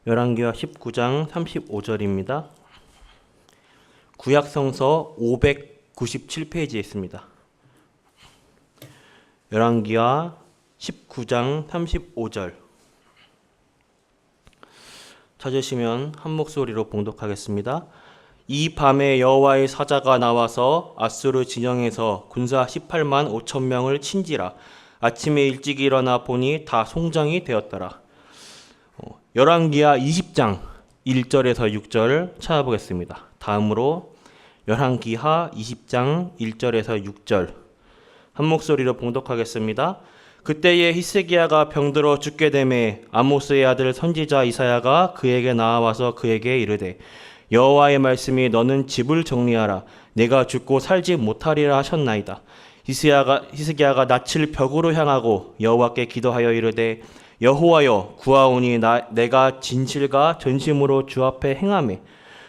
열왕기하 19장 35절입니다. 구약성서 597페이지에 있습니다. 열왕기하 19장 35절 찾으시면 한 목소리로 봉독하겠습니다. 이 밤에 여호와의 사자가 나와서 아수르 진영에서 군사 18만 5천 명을 친지라. 아침에 일찍 일어나 보니 다 송장이 되었더라. 열왕기하 20장 1절에서 6절 찾아보겠습니다. 다음으로 열왕기하 20장 1절에서 6절 한 목소리로 봉독하겠습니다. 그때에 히스기야가 병들어 죽게 되매 아모스의 아들 선지자 이사야가 그에게 나와서 그에게 이르되 여호와의 말씀이 너는 집을 정리하라. 내가 죽고 살지 못하리라 하셨나이다. 히스기야가 낯을 벽으로 향하고 여호와께 기도하여 이르되 여호와여 구하오니 내가 진실과 전심으로 주 앞에 행하매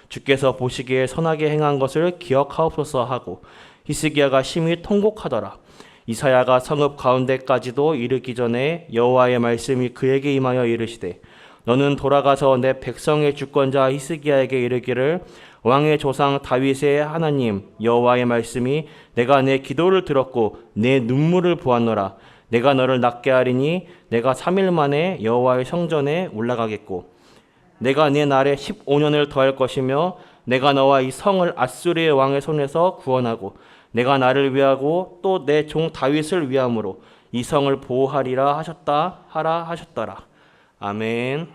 주께서 보시기에 선하게 행한 것을 기억하옵소서 하고 히스기야가 심히 통곡하더라. 이사야가 성읍 가운데까지도 이르기 전에 여호와의 말씀이 그에게 임하여 이르시되 너는 돌아가서 내 백성의 주권자 히스기야에게 이르기를 왕의 조상 다윗의 하나님 여호와의 말씀이 내가 내 기도를 들었고 내 눈물을 보았노라. 내가 너를 낫게 하리니 내가 3일 만에 여호와의 성전에 올라가겠고 내가 네 날에 15년을 더할 것이며 내가 너와 이 성을 아수르의 왕의 손에서 구원하고 내가 나를 위하고 또 내 종 다윗을 위함으로 이 성을 보호하리라 하셨더라. 아멘.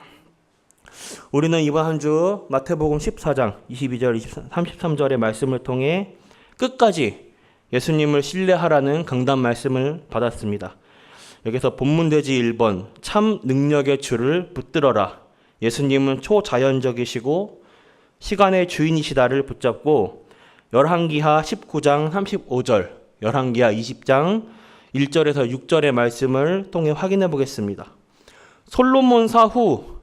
우리는 이번 한 주 마태복음 14장 22절 33절의 말씀을 통해 끝까지 예수님을 신뢰하라는 강단 말씀을 받았습니다. 여기서 본문대지 1번 참 능력의 주를 붙들어라. 예수님은 초자연적이시고 시간의 주인이시다를 붙잡고 열왕기하 19장 35절, 열왕기하 20장 1절에서 6절의 말씀을 통해 확인해 보겠습니다. 솔로몬 사후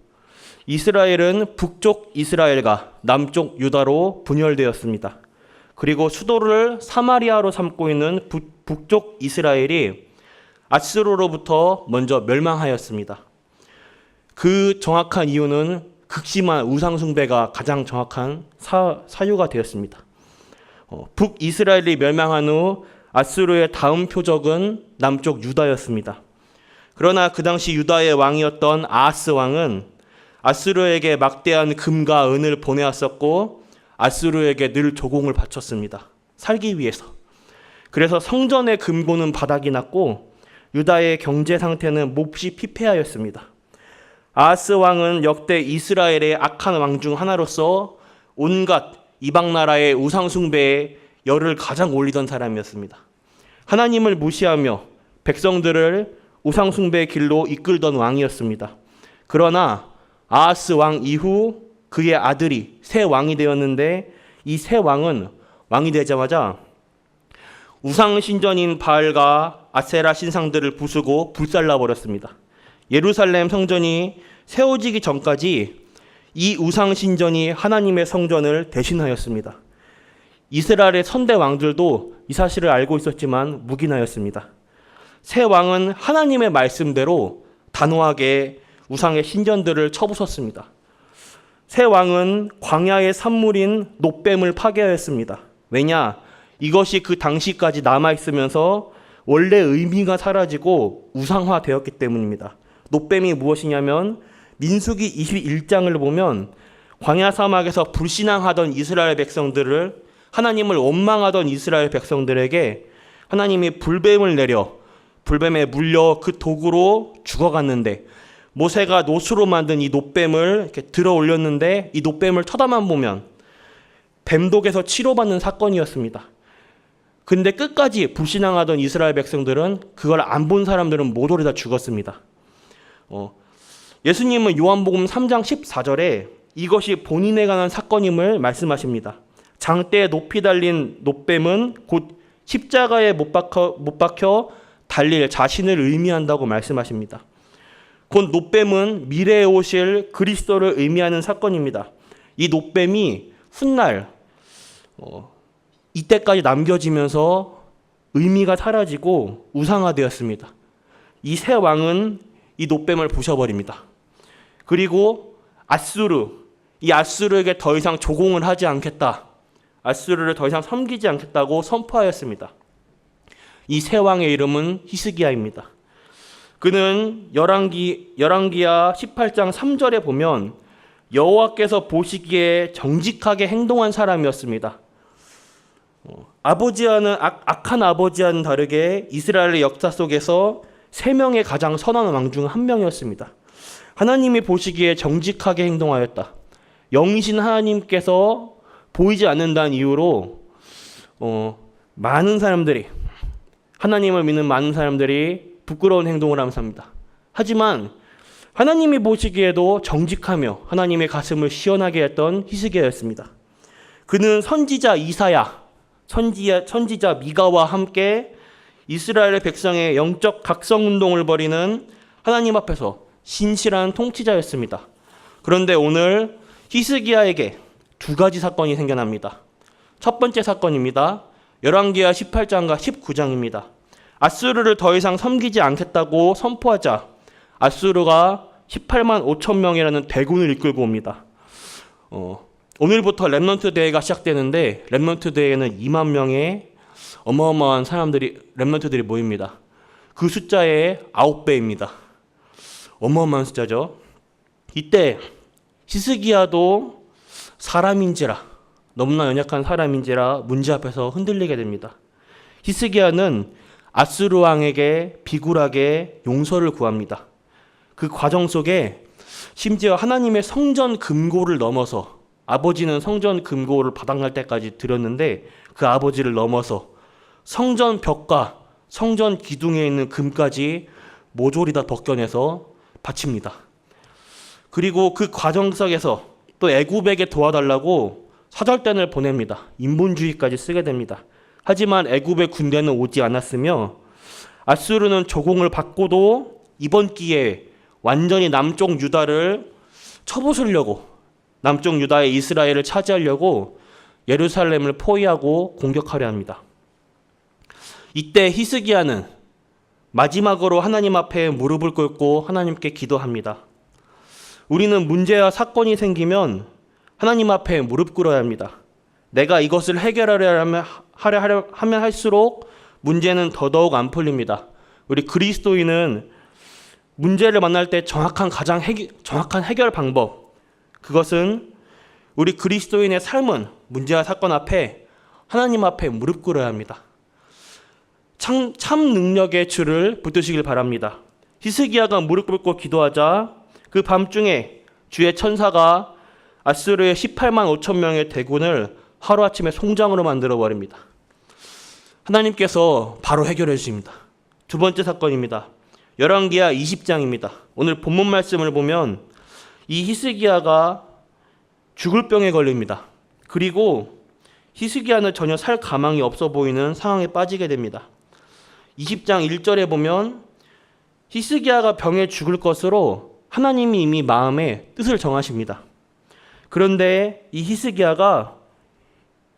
이스라엘은 북쪽 이스라엘과 남쪽 유다로 분열되었습니다. 그리고 수도를 사마리아로 삼고 있는 북쪽 이스라엘이 아수르로부터 먼저 멸망하였습니다. 그 정확한 이유는 극심한 우상 숭배가 가장 정확한 사유가 되었습니다. 북이스라엘이 멸망한 후 아수르의 다음 표적은 남쪽 유다였습니다. 그러나 그 당시 유다의 왕이었던 아하스 왕은 아수르에게 막대한 금과 은을 보내왔었고 아수르에게 늘 조공을 바쳤습니다. 살기 위해서. 그래서 성전의 금고는 바닥이 났고 유다의 경제 상태는 몹시 피폐하였습니다. 아하스 왕은 역대 이스라엘의 악한 왕 중 하나로서 온갖 이방 나라의 우상 숭배에 열을 가장 올리던 사람이었습니다. 하나님을 무시하며 백성들을 우상 숭배의 길로 이끌던 왕이었습니다. 그러나 아하스 왕 이후 그의 아들이 새 왕이 되었는데 이 새 왕은 왕이 되자마자 우상 신전인 바알과 아세라 신상들을 부수고 불살라 버렸습니다. 예루살렘 성전이 세워지기 전까지 이 우상 신전이 하나님의 성전을 대신하였습니다. 이스라엘의 선대 왕들도 이 사실을 알고 있었지만 묵인하였습니다. 새 왕은 하나님의 말씀대로 단호하게 우상의 신전들을 쳐부쉈습니다. 새 왕은 광야의 산물인 놋뱀을 파괴하였습니다. 왜냐? 이것이 그 당시까지 남아있으면서 원래 의미가 사라지고 우상화되었기 때문입니다. 놋뱀이 무엇이냐면 민수기 21장을 보면 광야 사막에서 불신앙하던 이스라엘 백성들을 하나님을 원망하던 이스라엘 백성들에게 하나님이 불뱀을 내려 불뱀에 물려 그 독으로 죽어갔는데 모세가 놋으로 만든 이 놋뱀을 이렇게 들어 올렸는데 이 놋뱀을 쳐다만 보면 뱀독에서 치료받는 사건이었습니다. 근데 끝까지 불신앙하던 이스라엘 백성들은 그걸 안 본 사람들은 모조리 다 죽었습니다. 예수님은 요한복음 3장 14절에 이것이 본인에 관한 사건임을 말씀하십니다. 장대에 높이 달린 놋뱀은 곧 십자가에 못 박혀 달릴 자신을 의미한다고 말씀하십니다. 곧 놋뱀은 미래에 오실 그리스도를 의미하는 사건입니다. 이 놋뱀이 훗날 이때까지 남겨지면서 의미가 사라지고 우상화되었습니다. 이 새 왕은 이 놋뱀을 부셔버립니다. 그리고 이 아수르에게 더 이상 조공을 하지 않겠다. 아수르를 더 이상 섬기지 않겠다고 선포하였습니다. 이 새 왕의 이름은 히스기야입니다. 그는 열왕기야 18장 3절에 보면 여호와께서 보시기에 정직하게 행동한 사람이었습니다. 악한 아버지와는 다르게 이스라엘의 역사 속에서 3명의 가장 선한 왕 중 한 명이었습니다. 하나님이 보시기에 정직하게 행동하였다. 영이신 하나님께서 보이지 않는다는 이유로 많은 사람들이, 하나님을 믿는 많은 사람들이 부끄러운 행동을 하면서 합니다. 하지만 하나님이 보시기에도 정직하며 하나님의 가슴을 시원하게 했던 히스기야였습니다. 그는 선지자 이사야, 선지자 미가와 함께 이스라엘의 백성의 영적 각성운동을 벌이는 하나님 앞에서 신실한 통치자였습니다. 그런데 오늘 히스기야에게 2가지 사건이 생겨납니다. 첫 번째 사건입니다. 열왕기야 18장과 19장입니다. 아수르를 더 이상 섬기지 않겠다고 선포하자 아수르가 18만 5천 명이라는 대군을 이끌고 옵니다. 오늘부터 렘넌트 대회가 시작되는데 렘넌트 대회에는 2만 명의 어마어마한 렘넌트들이 모입니다. 그 숫자의 9배입니다. 어마어마한 숫자죠. 이때 히스기야도 너무나 연약한 사람인지라 문제 앞에서 흔들리게 됩니다. 히스기야는 아수르 왕에게 비굴하게 용서를 구합니다. 그 과정 속에 심지어 하나님의 성전 금고를 넘어서, 아버지는 성전 금고를 바닥날 때까지 드렸는데 그 아버지를 넘어서 성전 벽과 성전 기둥에 있는 금까지 모조리 다 벗겨내서 바칩니다. 그리고 그 과정 속에서 또 애굽에게 도와달라고 사절단을 보냅니다. 인본주의까지 쓰게 됩니다. 하지만 애굽의 군대는 오지 않았으며 아수르는 조공을 받고도 이번 기회에 완전히 남쪽 유다를 쳐부수려고, 남쪽 유다의 이스라엘을 차지하려고 예루살렘을 포위하고 공격하려 합니다. 이때 히스기야는 마지막으로 하나님 앞에 무릎을 꿇고 하나님께 기도합니다. 우리는 문제와 사건이 생기면 하나님 앞에 무릎 꿇어야 합니다. 내가 이것을 해결하려 하면 할수록 문제는 더더욱 안 풀립니다. 우리 그리스도인은 문제를 만날 때 정확한 해결 방법, 그것은 우리 그리스도인의 삶은 문제와 사건 앞에 하나님 앞에 무릎 꿇어야 합니다. 참 능력의 줄을 붙드시길 바랍니다. 히스기야가 무릎 꿇고 기도하자 그 밤중에 주의 천사가 아수르의 18만 5천 명의 대군을 하루아침에 송장으로 만들어 버립니다. 하나님께서 바로 해결해 주십니다. 두 번째 사건입니다. 열왕기야 20장입니다. 오늘 본문 말씀을 보면 이 히스기야가 죽을 병에 걸립니다. 그리고 히스기야는 전혀 살 가망이 없어 보이는 상황에 빠지게 됩니다. 20장 1절에 보면 히스기야가 병에 죽을 것으로 하나님이 이미 마음에 뜻을 정하십니다. 그런데 이 히스기야가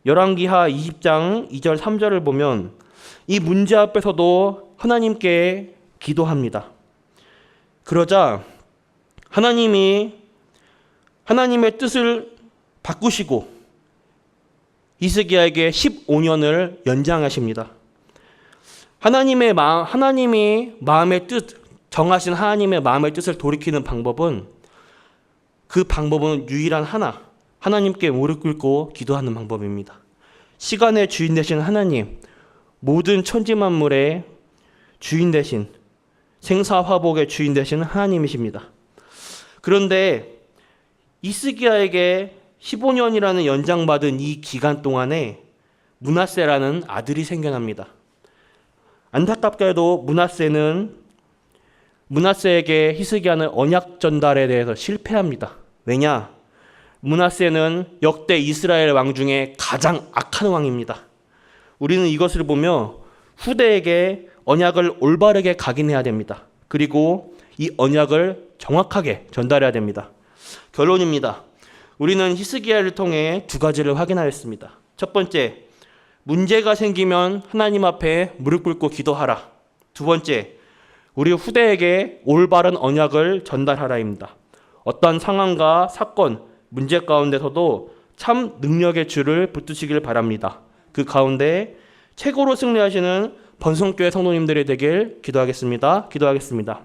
열왕기하 20장 2절 3절을 보면 이 문제 앞에서도 하나님께 기도합니다. 그러자 하나님이 하나님의 뜻을 바꾸시고 히스기야에게 15년을 연장하십니다. 하나님이 마음의 뜻, 정하신 하나님의 마음의 뜻을 돌이키는 방법은, 그 방법은 유일한 하나님께 무릎 꿇고 기도하는 방법입니다. 시간의 주인 되신 하나님, 모든 천지만물의 주인 되신, 생사화복의 주인 되신 하나님이십니다. 그런데 히스기야에게 15년이라는 연장받은 이 기간 동안에 므낫세라는 아들이 생겨납니다. 안타깝게도 므낫세에게 히스기야는 언약 전달에 대해서 실패합니다. 왜냐? 므낫세는 역대 이스라엘 왕 중에 가장 악한 왕입니다. 우리는 이것을 보며 후대에게 언약을 올바르게 각인해야 됩니다. 그리고 이 언약을 정확하게 전달해야 됩니다. 결론입니다. 우리는 히스기야를 통해 2가지를 확인하였습니다. 첫 번째, 문제가 생기면 하나님 앞에 무릎 꿇고 기도하라. 두 번째, 우리 후대에게 올바른 언약을 전달하라입니다. 어떤 상황과 사건, 문제 가운데서도 참 능력의 줄을 붙드시길 바랍니다. 그 가운데 최고로 승리하시는 번성교회 성도님들이 되길 기도하겠습니다. 기도하겠습니다.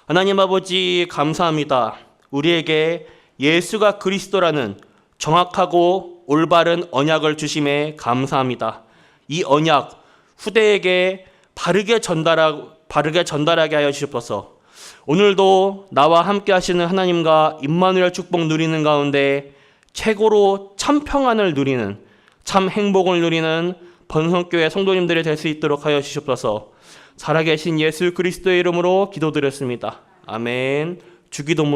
하나님 아버지 감사합니다. 우리에게 예수가 그리스도라는 정확하고 올바른 언약을 주심에 감사합니다. 이 언약 후대에게 바르게 전달하게 하여 주시옵소서. 오늘도 나와 함께 하시는 하나님과 임마누엘 축복 누리는 가운데 최고로 참 평안을 누리는, 참 행복을 누리는 번성교회 성도님들이 될 수 있도록 하여 주시옵소서. 살아계신 예수 그리스도의 이름으로 기도드렸습니다. 아멘. 주기도문